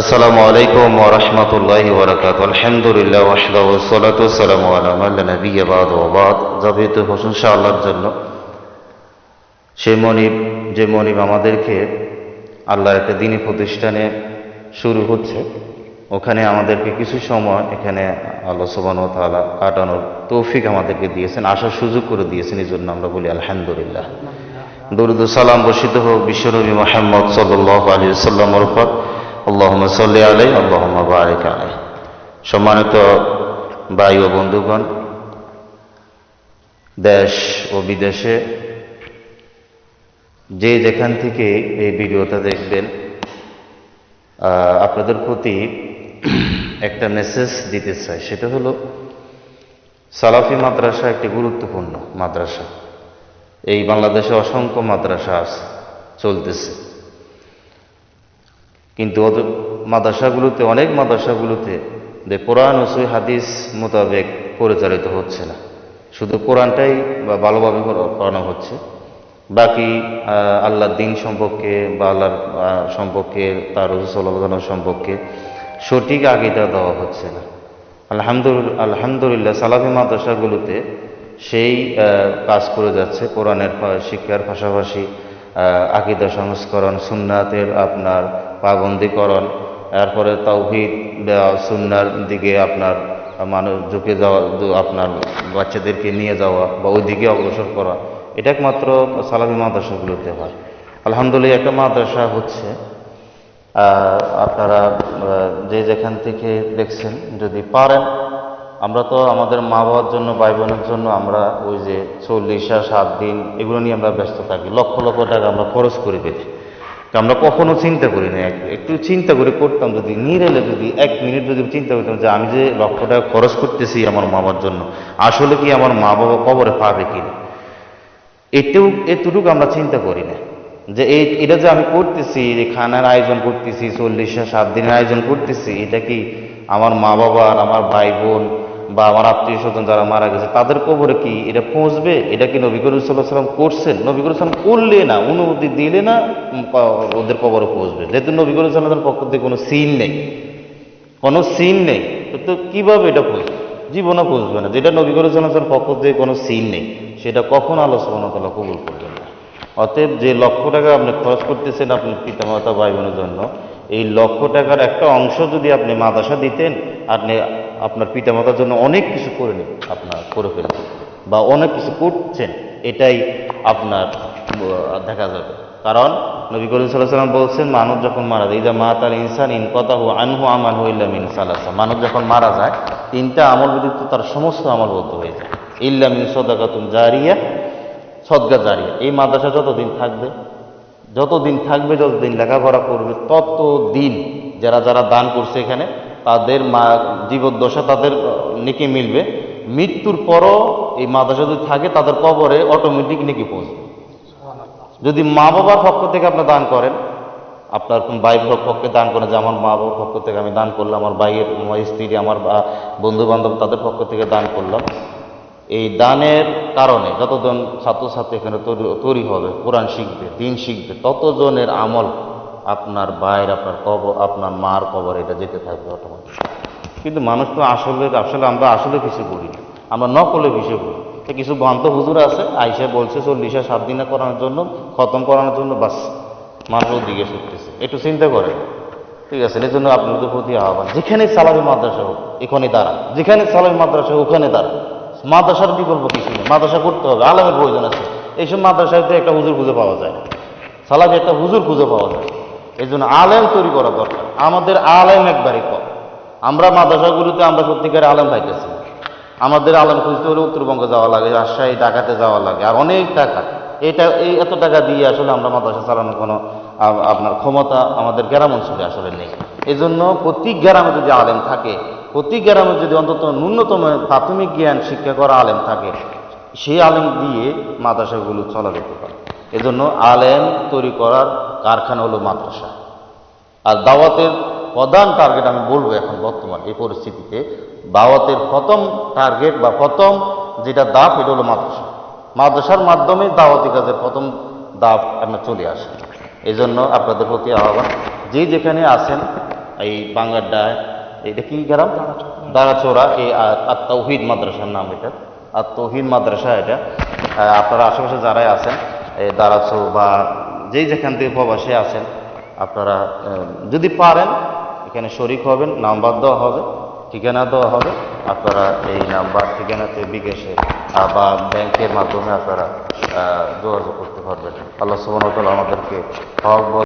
আসসালামু আলাইকুম ওয়া রাহমাতুল্লাহি ওয়া বারাকাতুহু আলহামদুলিল্লাহ ওয়াহদাহু ওয়াসসালাতু ওয়াসসালামু আলা মান লা নাবিয়্যা বা'দু ওয়া বা'দ যাবিত প্রশংসা আল্লাহর জন্য যে মনিব আমাদেরকে আল্লাহর একটা দ্বীনি প্রতিষ্ঠানে শুরু হচ্ছে ওখানে আমাদেরকে কিছু সময় এখানে আল্লাহ সুবহানাহু ওয়া তাআলা কাটানোর তৌফিক আমাদেরকে দিয়েছেন, আসার সুযোগ করে দিয়েছেন। এই জন্য আমরা বলি আলহামদুলিল্লাহ। দরুদ ও সালাম বর্ষিত হোক বিশ্বনবী মুহাম্মদ সাল্লাল্লাহু আলাইহি ওয়াসাল্লামের উপর। আল্লাহুম্মা সাল্লি আলাইহি আল্লাহুম্মা বারিক আলাইহি। সম্মানিত ভাই ও বন্ধুগণ, দেশ ও বিদেশে যে যেখান থেকে এই ভিডিওটা দেখবেন, আপনাদের প্রতি একটা মেসেজ দিতে চাই। সেটা হলো, সালাফি মাদ্রাসা একটি গুরুত্বপূর্ণ মাদ্রাসা। এই বাংলাদেশে অসংখ্য মাদ্রাসা আছে, চলতেছে, কিন্তু অনেক মাদ্রাসাগুলোতে যে কোরআন ও সহিহ হাদিস মোতাবেক পরিচালিত হচ্ছে না। শুধু কোরআনটাই ভালোভাবে পড়ানো হচ্ছে, বাকি আল্লাহর দ্বীন সম্পর্কে বা আল্লাহর সম্পর্কে, তার রাসূল সাল্লাল্লাহু আলাইহি ওয়াসাল্লাম সম্পর্কে সঠিক আকীদা দেওয়া হচ্ছে না। আলহামদুলিল্লাহ সালাফি মাদ্রাসাগুলোতে সেই কাজ করে যাচ্ছে। কোরআনের শিক্ষার পাশাপাশি আকীদা সংস্করণ, সুন্নাতের আপনার পাবন্দীকরণ, এরপরে তাওহীদ সুন্নার দিকে আপনার মানুষ ঝুঁকে যাওয়া, আপনার বাচ্চাদেরকে নিয়ে যাওয়া বা ওই দিকে অগ্রসর করা, এটা একমাত্র সালাফি মাদ্রাসাগুলোতে হয়। আলহামদুলিল্লাহ একটা মাদ্রাসা হচ্ছে। আপনারা যে যেখান থেকে দেখছেন, যদি পারেন, আমরা তো আমাদের মা বাবার জন্য, ভাই বোনের জন্য আমরা ওই যে 40 7 দিন এগুলো নিয়ে আমরা ব্যস্ত থাকি, লক্ষ লক্ষ টাকা আমরা খরচ করে ফেলি। আমরা কখনো চিন্তা করি না, একটু চিন্তা করে করতাম, যদি নিরেলে যদি 1 মিনিট যদি চিন্তা করতাম যে আমি যে লক্ষ টাকা খরচ করতেছি আমার মা বাবার জন্য, আসলে কি আমার মা বাবা কবরে পাবে কিনা, এতটুকু আমরা চিন্তা করি না। যে এটা যে আমি করতেছি, যে খানার আয়োজন করতেছি, 40 7 দিনের আয়োজন করতেছি, এটা কি আমার মা বাবা, আমার ভাই বোন বা আমার আত্মীয় স্বজন যারা মারা গেছে তাদের কবরে কি এটা পৌঁছবে? এটা কি নবী করিম সাল্লাল্লাহু আলাইহি ওয়াসাল্লাম করছেন? নবী করিম সাল্লাল্লাহু আলাইহি ওয়াসাল্লাম করলে না, অনুমতি দিলে না ওদের কবরে পৌঁছবে, যেহেতু নবী করিম সাল্লাল্লাহু আলাইহি ওয়াসাল্লামের পক্ষ থেকে কোনো সিন নেই, তো কিভাবে এটা পৌঁছবে? জীবনে পৌঁছবে না। যেটা নবী করিম সাল্লাল্লাহু আলাইহি ওয়াসাল্লামের পক্ষ থেকে কোনো সিন নেই, সেটা কখন আল্লাহ সুবহানাহু ওয়া তাআলা কবুল করবেন না। অতএব যে লক্ষ টাকা আপনি খরচ করতেছেন আপনার পিতামাতা ভাই বোনের জন্য, এই লক্ষ টাকার একটা অংশ যদি আপনি মাদ্রাসা দিতেন, আপনি আপনার পিতামাতার জন্য অনেক কিছু করে ফেলতেন বা অনেক কিছু করছেন, এটাই আপনার দেখা যাবে। কারণ নবী করিম সাল্লাল্লাহু আলাইহি ওয়াসাল্লাম বলছেন, মানুষ যখন মারা যায়, ইযা মাতাল ইনসান ইনকাতাহু আনহু আমালহু ইল্লা মিন সালাসা, মানুষ যখন মারা যায় 3টা আমল ব্যতীত তার সমস্ত আমল বদ্ধ হয়ে যায়। ইল্লা মিন সাদাকাতুন জারিয়া, সদকা জারিয়া। এই মাদ্রাসা যতদিন থাকবে, যতদিন লেখাপড়া করবে, ততদিন যারা দান করছে এখানে, তাদের জীবদ্দশা তাদের নেকি মিলবে। মৃত্যুর পরও এই মাদ্রাসা যদি থাকে, তাদের কবরে অটোমেটিক নেকি পৌঁছবে। যদি মা বাবার পক্ষ থেকে আপনি দান করেন, আপনার কোন ভাই পক্ষে দান করেন, যে আমার মা বাবার পক্ষ থেকে আমি দান করলাম, আমার ভাইয়ের, আমার স্ত্রী, আমার বন্ধু বান্ধব তাদের পক্ষ থেকে দান করলাম, এই দানের কারণে যতজন ছাত্রছাত্রী এখানে তৈরি হবে, কোরআন শিখবে, দিন শিখবে, ততজনের আমল আপনার ভাইয়ের, আপনার মার কবর এটা যেতে থাকবে অটোমেটিক। কিন্তু মানুষ তো আসলে আমরা কিছু করি না, আমরা নকলে বিষয় করি। কিছু ভ্রান্ত হুজুর আছে, আইসা বলছে 40 7 দিনে করানোর জন্য, খতম করানোর জন্য, বাস মানুষও দিকে ছুটতেছে। একটু চিন্তা করেন, ঠিক আছে? এই জন্য আপনাদের প্রতি আহ্বান, যেখানে সালাফি মাদ্রাসা হোক এখানে দাঁড়ান, যেখানে সালাফি মাদ্রাসা হোক ওখানে দাঁড়ান। মাদ্রাসার বিকল্প কিছু নেই, মাদ্রাসা করতে হবে, আলেমের প্রয়োজন আছে। এইসব মাদ্রাসায় একটা হুজুর খুঁজে পাওয়া যায়, সালাফি একটা হুজুর খুঁজে পাওয়া যায়। এই জন্য আলেম তৈরি করা দরকার। আমাদের আলেম একবারই কম, আমরা মাদ্রাসাগুলোতে আমরা সত্যিকার আলেম পাইতেছি। আমাদের আলেম খুঁজতে হলে উত্তরবঙ্গে যাওয়া লাগে, রাজশাহী, ঢাকাতে যাওয়া লাগে, আর অনেক টাকা। এত টাকা দিয়ে আসলে আমরা মাদ্রাসা চালানোর কোনো আপনার ক্ষমতা আমাদের গ্রাম অঞ্চলে আসলে নেই। এই জন্য প্রতি গ্রামে যদি আলেম থাকে, প্রতি গ্রামে যদি অন্তত ন্যূনতম প্রাথমিক জ্ঞান শিক্ষা করা আলেম থাকে, সেই আলেম দিয়ে মাদ্রাসাগুলো চলা যেতে পারে। এজন্য আলেম তৈরি করার কারখানা হলো মাদ্রাসা। আর দাওয়াতের প্রধান টার্গেট আমি বলবো, এখন বর্তমান এই পরিস্থিতিতে দাওয়াতের প্রথম টার্গেট বা প্রথম যেটা ধাপ, এটা হলো মাদ্রাসা। মাদ্রাসার মাধ্যমে দাওয়াতি কাজের প্রথম ধাপ আপনার চলে আসে। এই জন্য আপনাদের প্রতি আহ্বান, যে যেখানে আছেন এই বাঙ্গারডায়, এটা কি গ্রাম? দারাচোরা। এই আত-তাওহীদ মাদ্রাসার নাম এটা, আত-তাওহীদ মাদ্রাসা এটা। আপনারা আশেপাশে যারাই আছেন, এই দারাচো বা যেই যেখান থেকে প্রবাসী আছেন, আপনারা যদি পারেন এখানে শরিক হবেন। নাম্বার দেওয়া হবে, ঠিকানা দেওয়া হবে, আপনারা এই নাম্বার ঠিকানাতে বিকাশে বা ব্যাংকের মাধ্যমে আপনারা যোগাযোগ করতে পারবেন। আল্লাহ সুবহানাহু ওয়া তাআলা আমাদেরকে হক